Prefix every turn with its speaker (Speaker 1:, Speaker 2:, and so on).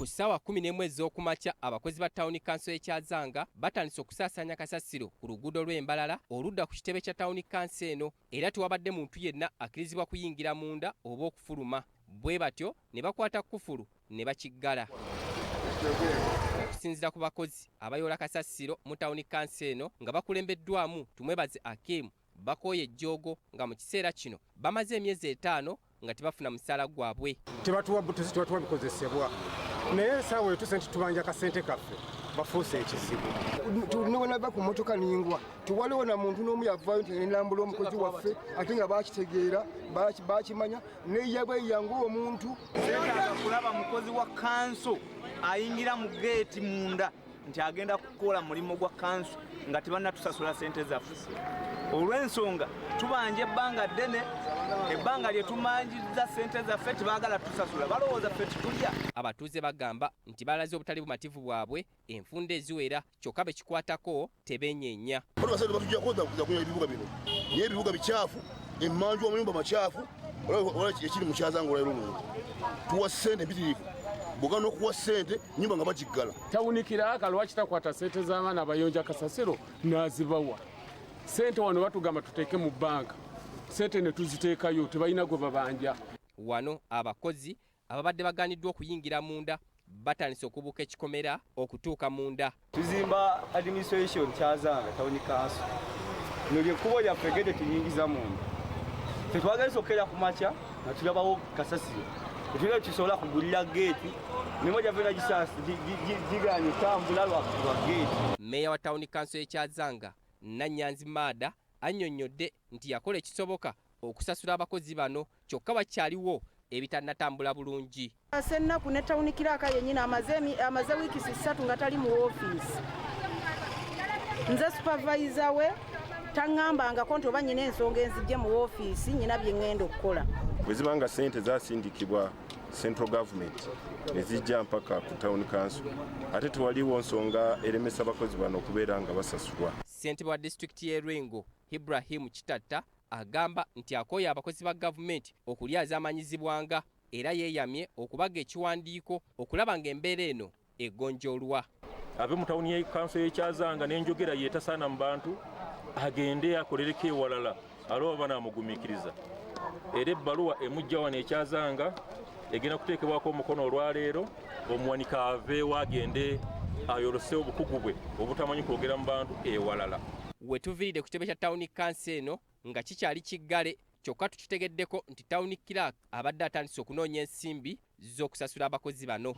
Speaker 1: Ku ssaawa 11 ez'okumakya abakozi ba Town Council y'Ekyazanga batandise okusaasaanya kasasiro ku luguudo lw'Embalala oludda ku kitebe kya Town Council eno, era tewabadde muntu yenna akkirizibwa kuyingira munda oba okufuluma. Bwe batyo ne bakwata kufulu ne bakiggala. Okusinziira ku bakozi abayoola kasasiro mu Town Council eno nga bakulembeddwamu Tumwebaze Akeem, Bakooye Jjogo, nga mu kiseera kino bamaze emyezi 5 nga tebafuna musaala gwabwe.
Speaker 2: Tebatuwa butuzi, tebatuwa bikozesebwa. Naye saawa etuse nti tubanja kasente kaffe bafuuse ekizibu.
Speaker 3: Tulina ku mmotoka ningwa tuwaliwo na muntu n'omu yavaayo nti nambula omukozi waffe ate nga bakitegeera bakimanya neyabwe yangu omuntu
Speaker 4: seetaaga kulaba mukozi wa kanso ayingira mu geeti munda nti agenda kukola mulimu gwa kanso nga tebannatusasula sente zaffe. Olw'ensonga tubanja ebbanga ddene, ebbanga lye tumanjizza sente zaffe tebaagala tusasula, balowooza ffe tutulya.
Speaker 1: Abatuuze bagamba nti balaze obutali bumativu bwabwe enfunda eziwera kyokka be kikwatako tebenyeenya.
Speaker 5: Basajja batujja kuza kunywa ebibuga bino naye ebibuga bikyafu, emmanju amayumba makyafu, olaba ekiri mu Kyazanga olwaleero tuwa ssente mpitirivu buga n'okuwa ssente nyumba nga bagiggala.
Speaker 2: Tawunikira lwaki takwata ssente z'abaana abayonja kasasiro n'azibawa. Ssente wano batugamba tuteeke mu banka, ssente ne tuziteekayo tebalina gwe babanja.
Speaker 1: Wano abakozi ababadde baganiddwa okuyingira munda batandise okubuuka ekikomera okutuuka munda.
Speaker 4: Tuzimba administration Kyazanga Town Council lyekkubo lyaffe gende tuyingiza munda. Tetwagala okera ku makya nga tulabawo kasasiro tulina kisobola kugulira geeti nemoja vena gisasi giganye tambula lwa geeti.
Speaker 1: Meya wa Town Council y'Ekyazanga Nanyanzi Maada annyonnyodde nti yakola ekisoboka okusasula abakozi bano kyokka wakyaliwo ebitannatambula bulungi.
Speaker 6: Sennaku ne Town Kiraka yennyini amaze wiiki 3 nga tali mu woofiisi. Nze supervisor we taŋŋambangako nti oba nyina ensonga enzijje mu woofiisi nyina bye ŋŋenda okukola.
Speaker 7: Bwe zibanga ssente zasindikibwa central government ne zijja mpaka ku Town Council ate tewaliwo nsonga eremesa abakozi bano okubeera nga basasulwa.
Speaker 1: Ssentebe wa disitulikiti y'e Lwengo Ibrahim Kitatta agamba nti akooye abakozi ba gavumenti okulyaza amanyizibwanga era yeeyamye okubaga ekiwandiiko okulaba ng'embeera eno eggonjoolwa.
Speaker 8: Abe mu Town Council y'Ekyazanga n'enjogera yeetasaana mu bantu agende akolereko ewalala alaba banaamugumiikiriza. Era ebbaluwa emujja wano Ekyazanga egenda kuteekebwako omukono olwaleero omuwanika aveewo agende ayolose obukugu bwe obutamanyi kwogera mu bantu ewalala.
Speaker 1: We tuviiridde ku kitebe kya Town Council eno nga kikyali kiggale kyokka tukitegeddeko nti Town Clerk abadde atandise okunoonya ensimbi z'okusasula abakozi bano.